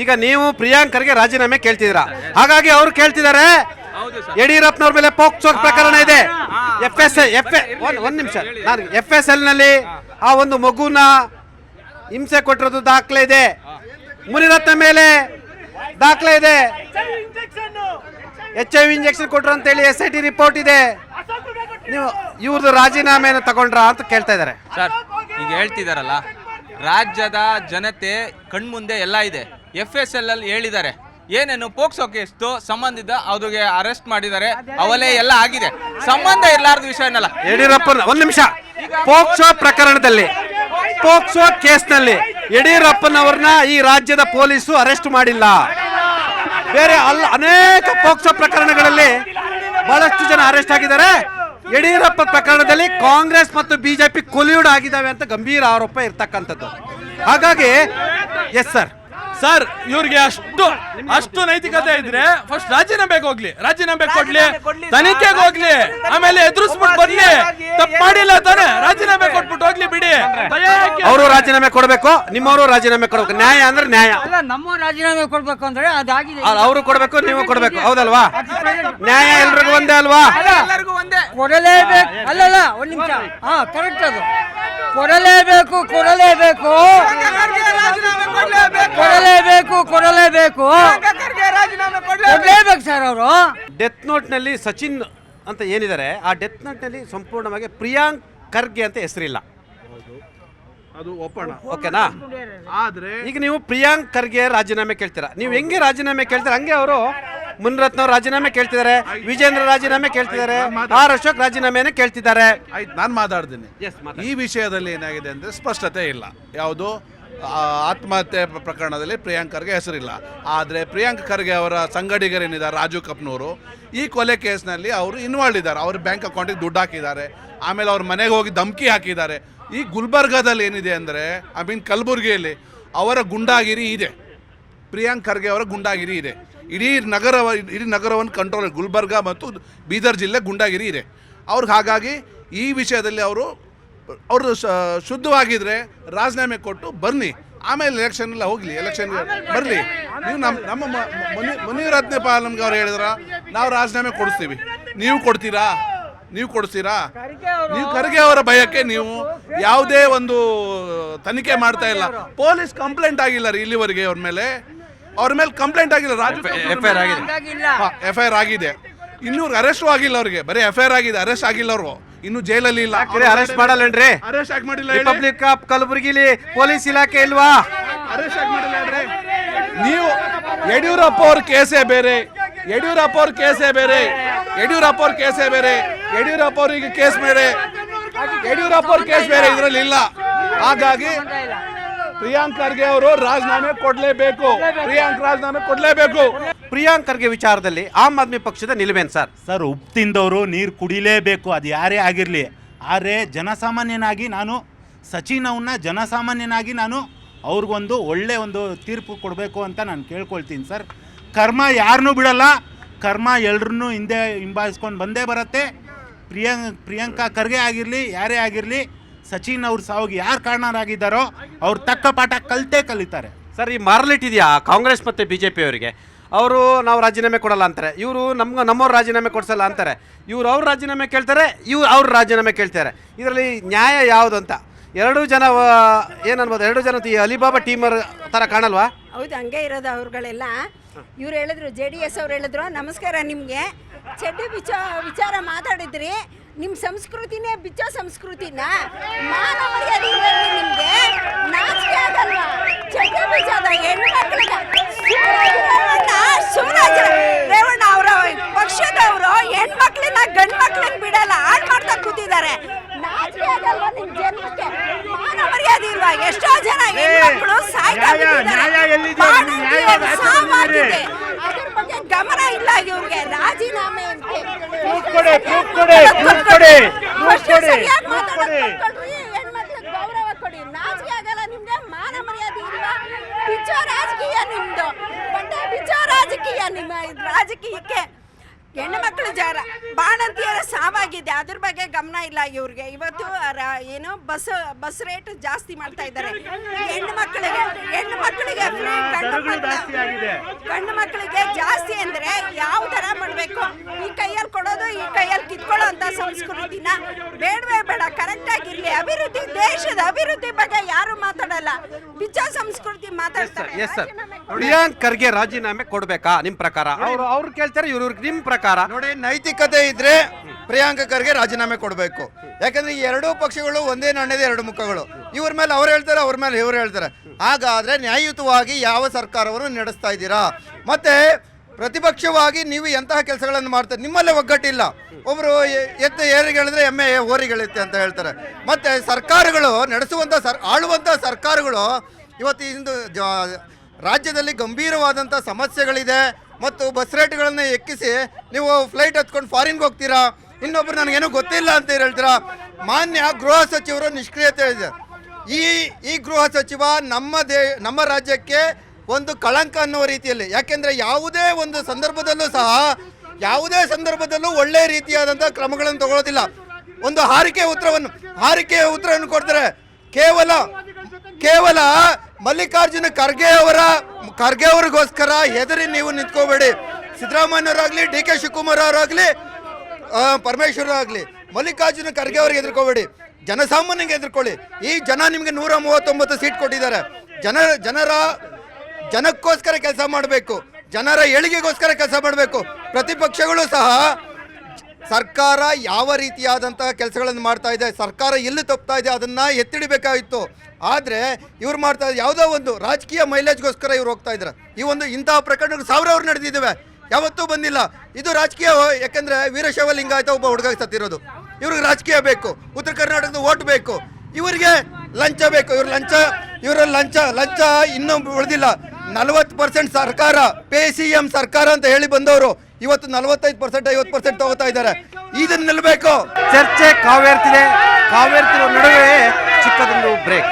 ಈಗ ನೀವು ಪ್ರಿಯಾಂಕ್ ಖರ್ಗೆ ರಾಜೀನಾಮೆ ಕೇಳ್ತಿದ್ದೀರಾ, ಹಾಗಾಗಿ ಅವರು ಕೇಳ್ತಿದ್ದಾರೆ ಯಡಿಯೂರಪ್ಪನವ್ರ ಮೇಲೆ ಪೋಕ್ಸೋ ಪ್ರಕರಣ ಇದೆ. ಒಂದ್ ನಿಮಿಷ, ನಾನು FSL ನಲ್ಲಿ ಆ ಒಂದು ಮಗುನ ಹಿಂಸೆ ಕೊಟ್ಟಿರೋದು ದಾಖಲೆ ಇದೆ, ಮುನಿರತ್ನ ಮೇಲೆ ದಾಖಲೆ ಇದೆ, HIV ಇಂಜೆಕ್ಷನ್ ಕೊಟ್ರು ಅಂತ ಹೇಳಿ SIT ರಿಪೋರ್ಟ್ ಇದೆ. ನೀವು ಇವ್ರದ್ದು ರಾಜೀನಾಮೆಯನ್ನು ತಗೊಂಡ್ರ ಅಂತ ಕೇಳ್ತಾ ಇದ್ದಾರೆ ಸರ್. ಈಗ ಹೇಳ್ತಿದಾರಲ್ಲ, ರಾಜ್ಯದ ಜನತೆ ಕಣ್ಮುಂದೆ ಎಲ್ಲ ಇದೆ. FSL ಅಲ್ಲಿ ಹೇಳಿದ್ದಾರೆ ಏನೇನು ಪೋಕ್ಸೋ ಕೇಸ್ತು ಸಂಬಂಧಿತ ಅವ್ರಿಗೆ ಅರೆಸ್ಟ್ ಮಾಡಿದ್ದಾರೆ, ಅವಲೇ ಎಲ್ಲ ಆಗಿದೆ, ಸಂಬಂಧ ಇರ್ಲಾರ್ದ ವಿಷಯನಲ್ಲ. ಯಡಿಯೂರಪ್ಪ ಒಂದ್ ನಿಮಿಷ, ಪೋಕ್ಸೋ ಪ್ರಕರಣದಲ್ಲಿ ಪೋಕ್ಸೋ ಕೇಸ್ನಲ್ಲಿ ಯಡಿಯೂರಪ್ಪನವ್ರನ್ನ ಈ ರಾಜ್ಯದ ಪೊಲೀಸು ಅರೆಸ್ಟ್ ಮಾಡಿಲ್ಲ. ಬೇರೆ ಅನೇಕ ಪೋಕ್ಸೋ ಪ್ರಕರಣಗಳಲ್ಲಿ ಬಹಳಷ್ಟು ಜನ ಅರೆಸ್ಟ್ ಆಗಿದ್ದಾರೆ. ಯಡಿಯೂರಪ್ಪ ಪ್ರಕರಣದಲ್ಲಿ ಕಾಂಗ್ರೆಸ್ ಮತ್ತು BJP ಕೊಲ್ಯೂಡ್ ಆಗಿದ್ದಾವೆ ಅಂತ ಗಂಭೀರ ಆರೋಪ ಇರ್ತಕ್ಕಂಥದ್ದು. ಹಾಗಾಗಿ ಎಸ್ ಸರ್ ಇವ್ರಿಗೆ ಅಷ್ಟು ನೈತಿಕತೆ ಇದ್ರೆ ಫಸ್ಟ್ ರಾಜೀನಾಮೆ ಹೋಗ್ಲಿ, ರಾಜೀನಾಮೆ ಕೊಡ್ಲಿ, ತನಿಖೆಗೆ ಹೋಗ್ಲಿ, ಆಮೇಲೆ ಎದುರಿಸ್ಬಿಟ್ಟು ಬರ್ಲಿ. ತಪ್ಪು ಮಾಡಿಲ್ಲ ತಾನೆ, ರಾಜೀನಾಮೆ ಕೊಟ್ಬಿಟ್ಟು ಹೋಗ್ಲಿ ಬಿಡಿ. ಅವರು ರಾಜೀನಾಮೆ ಕೊಡಬೇಕು, ನಿಮ್ಮವರು ರಾಜೀನಾಮೆ ಕೊಡಬೇಕು. ನ್ಯಾಯ ಅಂದ್ರೆ ನ್ಯಾಯ. ನಮ್ಮ ರಾಜೀನಾಮೆ ಕೊಡ್ಬೇಕು ಅಂದ್ರೆ ಅದಾಗಿದೆ, ಅವರು ಕೊಡಬೇಕು, ನೀವು ಕೊಡಬೇಕು, ಹೌದಲ್ವಾ? ನ್ಯಾಯ ಎಲ್ರಿಗೂ ಒಂದೇ ಅಲ್ವಾ? ಕೊಡಲೇಬೇಕು. ಅಲ್ಲಲ್ಲ ಒಂದ್ ನಿಮಿಷ, ಕರೆಕ್ಟ್ ಅದು. ಕೊಡಲೇಬೇಕು ಕೊಡಲೇಬೇಕು ಸರ್. ಅವರು ಡೆತ್ ನೋಟ್ ನಲ್ಲಿ ಸಚಿನ್ ಅಂತ ಏನಿದ್ದಾರೆ, ಆ ಡೆತ್ ನೋಟ್ ನಲ್ಲಿ ಸಂಪೂರ್ಣವಾಗಿ ಪ್ರಿಯಾಂಕ್ ಖರ್ಗೆ ಅಂತ ಹೆಸರಿಲ್ಲ. ಅದು ಒಪ್ಪಣ, ಓಕೆನಾ? ಆದ್ರೆ ಈಗ ನೀವು ಪ್ರಿಯಾಂಕ್ ಖರ್ಗೆ ರಾಜೀನಾಮೆ ಕೇಳ್ತೀರಾ, ನೀವು ಹೆಂಗೆ ರಾಜೀನಾಮೆ ಕೇಳ್ತೀರಾ ಹಂಗೆ ಅವರು ಮುನಿರತ್ನ ಅವ್ರು ರಾಜೀನಾಮೆ ಕೇಳ್ತಿದ್ದಾರೆ, ವಿಜೇಂದ್ರ ರಾಜೀನಾಮೆ ಕೇಳ್ತಿದ್ದಾರೆ, R ಅಶೋಕ್ ರಾಜೀನಾಮೆಯನ್ನು ಕೇಳ್ತಿದ್ದಾರೆ. ಆಯ್ತು, ನಾನು ಮಾತಾಡ್ತೀನಿ. ಈ ವಿಷಯದಲ್ಲಿ ಏನಾಗಿದೆ ಅಂದ್ರೆ ಸ್ಪಷ್ಟತೆ ಇಲ್ಲ. ಯಾವುದು ಆತ್ಮಹತ್ಯೆ ಪ್ರಕರಣದಲ್ಲಿ ಪ್ರಿಯಾಂಕ್ ಖರ್ಗೆ ಹೆಸರಿಲ್ಲ. ಆದರೆ ಪ್ರಿಯಾಂಕ್ ಖರ್ಗೆ ಅವರ ಸಂಗಡಿಗರೇನಿದ್ದಾರೆ ರಾಜು ಕಪ್ನೂರು, ಈ ಕೊಲೆ ಕೇಸ್ನಲ್ಲಿ ಅವರು ಇನ್ವಾಲ್ವ್ ಇದ್ದಾರೆ. ಅವ್ರ ಬ್ಯಾಂಕ್ ಅಕೌಂಟಿಗೆ ದುಡ್ಡು ಹಾಕಿದ್ದಾರೆ, ಆಮೇಲೆ ಅವ್ರ ಮನೆಗೆ ಹೋಗಿ ಧಮಕಿ ಹಾಕಿದ್ದಾರೆ. ಈ ಗುಲ್ಬರ್ಗಾದಲ್ಲಿ ಏನಿದೆ ಅಂದರೆ ಕಲಬುರಗಿಯಲ್ಲಿ ಅವರ ಗುಂಡಾಗಿರಿ ಇದೆ, ಪ್ರಿಯಾಂಕ್ ಖರ್ಗೆ ಅವರ ಗುಂಡಾಗಿರಿ ಇದೆ. ಇಡೀ ನಗರವನ್ನು ಕಂಟ್ರೋಲ್, ಗುಲ್ಬರ್ಗ ಮತ್ತು ಬೀದರ್ ಜಿಲ್ಲೆ ಗುಂಡಾಗಿರಿ ಇದೆ ಅವ್ರಿಗೆ. ಹಾಗಾಗಿ ಈ ವಿಷಯದಲ್ಲಿ ಅವರು ಶುದ್ಧವಾಗಿದ್ದರೆ ರಾಜೀನಾಮೆ ಕೊಟ್ಟು ಬನ್ನಿ, ಆಮೇಲೆ ಎಲೆಕ್ಷನ್ ಎಲ್ಲ ಹೋಗಲಿ, ಎಲೆಕ್ಷನ್ ಬರಲಿ. ನೀವು ನಮ್ಮ ಮುನಿರತ್ನ ಪಾಲಮ್ಗೆ ಅವ್ರು ಹೇಳಿದ್ರ ನಾವು ರಾಜೀನಾಮೆ ಕೊಡಿಸ್ತೀವಿ, ನೀವು ಕೊಡ್ತೀರಾ? ನೀವು ಖರ್ಗೆ ಅವರ ಭಯಕ್ಕೆ ನೀವು ಯಾವುದೇ ಒಂದು ತನಿಖೆ ಮಾಡ್ತಾ ಇಲ್ಲ. ಪೊಲೀಸ್ ಕಂಪ್ಲೇಂಟ್ ಆಗಿಲ್ಲ ರೀ ಇಲ್ಲಿವರೆಗೆ, ಅವ್ರ ಮೇಲೆ ಕಂಪ್ಲೇಂಟ್ ಆಗಿಲ್ಲ. FIR ಆಗಿದೆ, ಇನ್ನೂ ಅರೆಸ್ಟ್ ಆಗಿಲ್ಲ ಅವ್ರಿಗೆ, ಬರೀ FIR ಆಗಿದೆ, ಅರೆಸ್ಟ್ ಆಗಿಲ್ಲ ಅವರು, ಇನ್ನು ಜೈಲಲ್ಲಿ ಇಲ್ಲ. ಅರೆಸ್ಟ್ ಮಾಡಲ್ಲೇನ್ರಿ? ಅರೆಸ್ಟ್ ಆಗಿ ಮಾಡಿಲ್ಲ. ರಿಪಬ್ಲಿಕ್ ಆಫ್ ಕಲಬುರಗಿಲಿ ಪೊಲೀಸ್ ಇಲಾಖೆ ಇಲ್ವಾ? ಅರೆಸ್ಟ್ ಆಗಿ ಮಾಡಿಲ್ಲ ಅಂದ್ರೆ ನೀವು ಯಡಿಯೂರಪ್ಪ ಅವ್ರ ಕೇಸೇ ಬೇರೆ, ಯಡಿಯೂರಪ್ಪ ಅವ್ರ ಕೇಸೇ ಬೇರೆ, ಯಡಿಯೂರಪ್ಪ ಅವ್ರ ಕೇಸೇ ಬೇರೆ, ಯಡಿಯೂರಪ್ಪ ಅವ್ರಿಗೆ ಕೇಸ್ ಬೇರೆ, ಯಡಿಯೂರಪ್ಪ ಅವ್ರ ಕೇಸ್ ಬೇರೆ, ಇದರಲ್ಲಿ ಇಲ್ಲ. ಹಾಗಾಗಿ ಪ್ರಿಯಾಂಕ್ ಖರ್ಗೆ ಅವರು ರಾಜೀನಾಮೆ ಕೊಡಲೇಬೇಕು, ರಾಜೀನಾಮೆ ಕೊಡಲೇಬೇಕು. ಪ್ರಿಯಾಂಕ್ ಖರ್ಗೆ ವಿಚಾರದಲ್ಲಿ ಆಮ್ ಆದ್ಮಿ ಪಕ್ಷದ ನಿಲುವೇನು ಸರ್? ಉಪ್ಪು ತಿಂದವರು ನೀರು ಕುಡಿಲೇಬೇಕು, ಅದು ಯಾರೇ ಆಗಿರಲಿ. ಆದರೆ ಜನಸಾಮಾನ್ಯನಾಗಿ ನಾನು ಸಚಿನ್ ಅವನ್ನ ಜನಸಾಮಾನ್ಯನಾಗಿ ನಾನು ಅವ್ರಿಗೊಂದು ಒಳ್ಳೆ ಒಂದು ತೀರ್ಪು ಕೊಡಬೇಕು ಅಂತ ನಾನು ಕೇಳ್ಕೊಳ್ತೀನಿ ಸರ್. ಕರ್ಮ ಯಾರನ್ನೂ ಬಿಡಲ್ಲ, ಕರ್ಮ ಎಲ್ಲರನ್ನೂ ಹಿಂದೆ ಹಿಂಬಾಲಿಸ್ಕೊಂಡು ಬಂದೇ ಬರುತ್ತೆ. ಪ್ರಿಯಾಂಕಾ ಖರ್ಗೆ ಆಗಿರಲಿ, ಯಾರೇ ಆಗಿರಲಿ, ಸಚಿನ್ ಅವ್ರ ಸಾವಿಗೆ ಯಾರು ಕಾರಣರಾಗಿದ್ದಾರೋ ಅವ್ರು ತಕ್ಕ ಪಾಠ ಕಲಿತಾರೆ ಸರ್. ಈ ಮಾರಲಿಟ್ ಇದೆಯಾ ಕಾಂಗ್ರೆಸ್ ಮತ್ತು BJP ಅವರಿಗೆ? ಅವರು ನಾವು ರಾಜೀನಾಮೆ ಕೊಡಲ್ಲ ಅಂತಾರೆ, ಇವರು ನಮ್ಮವ್ರು ರಾಜೀನಾಮೆ ಕೊಡಿಸಲ್ಲ ಅಂತಾರೆ, ಇವ್ರು ಅವ್ರು ರಾಜೀನಾಮೆ ಕೇಳ್ತಾರೆ, ಅವ್ರು ರಾಜೀನಾಮೆ ಕೇಳ್ತಾರೆ. ಇದರಲ್ಲಿ ನ್ಯಾಯ ಯಾವುದು ಅಂತ ಎರಡೂ ಜನ ಏನನ್ಬೋದು, ಎರಡೂ ಜನ ಈ ಅಲಿಬಾಬಾ ಟೀಮರ್ ಥರ ಕಾಣಲ್ವಾ? ಹೌದು, ಹಂಗೆ ಇರೋದು ಅವ್ರುಗಳೆಲ್ಲ. ಇವ್ರು ಹೇಳಿದ್ರು, JDS ಅವ್ರು ಹೇಳಿದ್ರು, ನಮಸ್ಕಾರ ನಿಮಗೆ, ಚಡ್ಡಿ ವಿಚಾರ ಮಾತಾಡಿದ್ರಿ, ನಿಮ್ಮ ಸಂಸ್ಕೃತಿನೇ ಬಿಚ್ಚೋ ಸಂಸ್ಕೃತಿನ ಮಾನ ಮರ್ಯಾದೆ ನಿಮಗೆ ನಾಚಿಕೆ ಆಗಲ್ವಾ? ಚಡ್ಡಿ ಬಿಚ್ಚೋದ ಹೆಣ್ಮಕ್ಳಿಗೆ ರೇವಣ್ಣ ಅವರ ಪಕ್ಷದವರು ಹೆಣ್ಮಕ್ಳನ್ನ ಗಂಡು ಮಕ್ಳನ್ನ ಬಿಡಲ್ಲ, ಹಾಳು ಮಾಡ್ತಾ ಕೂತಿದ್ದಾರೆ. ನಾಚಿಕೆ ಆಗಲ್ವಾ ನಿಮ್ಮ ಜನ್ಮಕ್ಕೆ? ಮಾನ ಮರ್ಯಾದೆ ಇಲ್ವಾ? ಎಷ್ಟೋ ಜನ ಹೆಣ್ಮಕ್ಳು ಸಾಯ್ತಾ ಬಿಟ್ಟಿದ್ದಾರೆ. ಅದ್ರ ಬಗ್ಗೆ ಗಮನ ಇಲ್ಲ ಇವ್ರಿಗೆ. ರಾಜೀನಾಮೆ ಹೆಣ್ಮಕ್ಳಿಗೆ ಗೌರವ ಕೊಡಿ. ನಾಚಿಕೆ ಆಗಲ್ಲ ನಿಮ್ಗೆ? ಮಾನ ಮರ್ಯಾದೆ ಇಲ್ವಾ? ಬಿಚ್ಚೋ ರಾಜಕೀಯ ನಿಮ್ದು, ಬಟ್ಟೆ ಬಿಚ್ಚೋ ರಾಜಕೀಯ ನಿಮ್ಮ ರಾಜಕೀಯಕ್ಕೆ. ಹೆಣ್ಣು ಮಕ್ಕಳು ಬಾಣಂತಿಯರ ಸಾವಾಗಿದೆ, ಅದ್ರ ಬಗ್ಗೆ ಗಮನ ಇಲ್ಲ ಇವ್ರಿಗೆ. ಇವತ್ತು ಏನು ಬಸ್ ರೇಟ್ ಜಾಸ್ತಿ ಮಾಡ್ತಾ ಇದ್ದಾರೆ. ಹೆಣ್ಣು ಮಕ್ಕಳಿಗೆ ಗಂಡು ಮಕ್ಕಳಿಗೆ ಜಾಸ್ತಿ ಅಂದ್ರೆ ಯಾವ ತರ ಮಾಡ್ಬೇಕು? ಈ ಕೈಯಲ್ಲಿ ಕೊಡೋದು, ಈ ಕೈಯಲ್ಲಿ ಕಿತ್ಕೊಳ್ಳೋ ಅಂತ ಸಂಸ್ಕೃತಿನ ಬೇಡವೇ ಬೇಡ. ಕರೆಕ್ಟ್ ಆಗಿರ್ಲಿ. ಅಭಿವೃದ್ಧಿ, ದೇಶದ ಅಭಿವೃದ್ಧಿ ಬಗ್ಗೆ ಯಾರು ಮಾತಾಡಲ್ಲ, ಬಿಚ್ಚ ಸಂಸ್ಕೃತಿ ಮಾತಾಡ್ತಾರೆ. ಎಸ್ ಸರ್, ಪ್ರಿಯಾಂಕ್ ಖರ್ಗೆ ರಾಜೀನಾಮೆ ಕೊಡ್ಬೇಕಾ ನಿಮ್ ಪ್ರಕಾರ? ಅವ್ರು ಕೇಳ್ತಾರೆ, ಇವ್ರಿಗೆ ನಿಮ್ ಪ್ರಕಾರ ನೋಡಿ, ನೈತಿಕತೆ ಇದ್ರೆ ಪ್ರಿಯಾಂಕ ಖರ್ಗೆ ರಾಜೀನಾಮೆ ಕೊಡಬೇಕು. ಯಾಕಂದ್ರೆ ಈ ಎರಡೂ ಪಕ್ಷಗಳು ಒಂದೇ ನಾಣ್ಯದ ಎರಡು ಮುಖಗಳು. ಇವ್ರ ಮೇಲೆ ಅವ್ರು ಹೇಳ್ತಾರೆ, ಅವ್ರ ಮೇಲೆ ಇವ್ರು ಹೇಳ್ತಾರೆ. ಹಾಗಾದ್ರೆ ನ್ಯಾಯಯುತವಾಗಿ ಯಾವ ಸರ್ಕಾರವನ್ನು ನಡೆಸ್ತಾ ಇದ್ದೀರಾ? ಮತ್ತೆ ಪ್ರತಿಪಕ್ಷವಾಗಿ ನೀವು ಎಂತಹ ಕೆಲಸಗಳನ್ನು ಮಾಡ್ತಾರೆ? ನಿಮ್ಮಲ್ಲೇ ಒಗ್ಗಟ್ಟಿಲ್ಲ. ಒಬ್ರು ಎತ್ತು ಏರಿಗೆ ಹೇಳಿದ್ರೆ ಎಮ್ಮೆ ಹೋರಿಗೆಳುತ್ತೆ ಅಂತ ಹೇಳ್ತಾರೆ. ಮತ್ತೆ ಸರ್ಕಾರಗಳು ನಡೆಸುವಂಥ ಆಳುವಂಥ ಸರ್ಕಾರಗಳು ಇವತ್ತು ಇಂದು ರಾಜ್ಯದಲ್ಲಿ ಗಂಭೀರವಾದಂಥ ಸಮಸ್ಯೆಗಳಿದೆ. ಮತ್ತು ಬಸ್ ರೇಟ್ಗಳನ್ನ ಎಕ್ಕಿಸಿ ನೀವು ಫ್ಲೈಟ್ ಹತ್ಕೊಂಡು ಫಾರಿನ್ಗೆ ಹೋಗ್ತೀರಾ, ಇನ್ನೊಬ್ರು ನನಗೇನು ಗೊತ್ತಿಲ್ಲ ಅಂತ ಹೇಳ್ತೀರಾ. ಮಾನ್ಯ ಗೃಹ ಸಚಿವರು ನಿಷ್ಕ್ರಿಯತೆ ಇದೆ. ಈ ಗೃಹ ಸಚಿವ ನಮ್ಮ ರಾಜ್ಯಕ್ಕೆ ಒಂದು ಕಳಂಕ ಅನ್ನುವ ರೀತಿಯಲ್ಲಿ, ಯಾಕೆಂದರೆ ಯಾವುದೇ ಒಂದು ಸಂದರ್ಭದಲ್ಲೂ ಸಹ ಯಾವುದೇ ಸಂದರ್ಭದಲ್ಲೂ ಒಳ್ಳೆ ರೀತಿಯಾದಂಥ ಕ್ರಮಗಳನ್ನು ತಗೊಳ್ಳೋದಿಲ್ಲ. ಒಂದು ಹಾರಿಕೆಯ ಉತ್ತರವನ್ನು ಕೊಡ್ತಾರೆ. ಕೇವಲ ಮಲ್ಲಿಕಾರ್ಜುನ ಖರ್ಗೆ ಅವರಿಗೋಸ್ಕರ ಹೆದರಿ ನೀವು ನಿಂತ್ಕೋಬೇಡಿ. ಸಿದ್ದರಾಮಯ್ಯವರಾಗಲಿ, DK ಶಿವಕುಮಾರ್ ಅವರಾಗಲಿ, ಪರಮೇಶ್ವರ ಆಗಲಿ, ಮಲ್ಲಿಕಾರ್ಜುನ ಖರ್ಗೆ ಅವ್ರಿಗೆ ಎದುರ್ಕೋಬೇಡಿ, ಜನಸಾಮಾನ್ಯಗೆ ಎದುರ್ಕೊಳ್ಳಿ. ಈ ಜನ ನಿಮಗೆ 139 ಸೀಟ್ ಕೊಟ್ಟಿದ್ದಾರೆ. ಜನಕ್ಕೋಸ್ಕರ ಕೆಲಸ ಮಾಡಬೇಕು, ಜನರ ಏಳಿಗೆಗೋಸ್ಕರ ಕೆಲಸ ಮಾಡಬೇಕು. ಪ್ರತಿಪಕ್ಷಗಳು ಸಹ ಸರ್ಕಾರ ಯಾವ ರೀತಿಯಾದಂಥ ಕೆಲಸಗಳನ್ನು ಮಾಡ್ತಾ ಇದೆ, ಸರ್ಕಾರ ಎಲ್ಲಿ ತಪ್ತಾ ಇದೆ ಅದನ್ನು ಎತ್ತಿಡಬೇಕಾಗಿತ್ತು. ಆದರೆ ಇವ್ರು ಮಾಡ್ತಾ ಇದ್ದಾರೆ ಯಾವುದೋ ಒಂದು ರಾಜಕೀಯ ಮೈಲೇಜ್ಗೋಸ್ಕರ ಇವ್ರು ಹೋಗ್ತಾ ಇದ್ದಾರೆ. ಇಂತಹ ಪ್ರಕರಣಗಳು ಸಾವಿರಾರು ನಡೆದಿದ್ದಾವೆ, ಯಾವತ್ತೂ ಬಂದಿಲ್ಲ. ಇದು ರಾಜಕೀಯ. ಯಾಕೆಂದರೆ ವೀರಶೈವ ಲಿಂಗಾಯತ ಒಬ್ಬ ಹುಡುಗ ಸತ್ತಿರೋದು. ಇವ್ರಿಗೆ ರಾಜಕೀಯ ಬೇಕು, ಉತ್ತರ ಕರ್ನಾಟಕದ ಓಟ್ ಬೇಕು, ಇವರಿಗೆ ಲಂಚ ಬೇಕು. ಇವರ ಲಂಚ ಇನ್ನೂ ಉಳಿದಿಲ್ಲ. 40% ಸರ್ಕಾರ, ಪೇ CM ಸರ್ಕಾರ ಅಂತ ಹೇಳಿ ಬಂದವರು ಇವತ್ತು 45%, 50% ತಗೋತಾ ಇದ್ದಾರೆ. ಇದನ್ನ ನಿಲ್ಲಬೇಕು. ಚರ್ಚೆ ಕಾವೇರ್ತಿದೆ. ನಡುವೆ ಚಿಕ್ಕದೊಂದು ಬ್ರೇಕ್.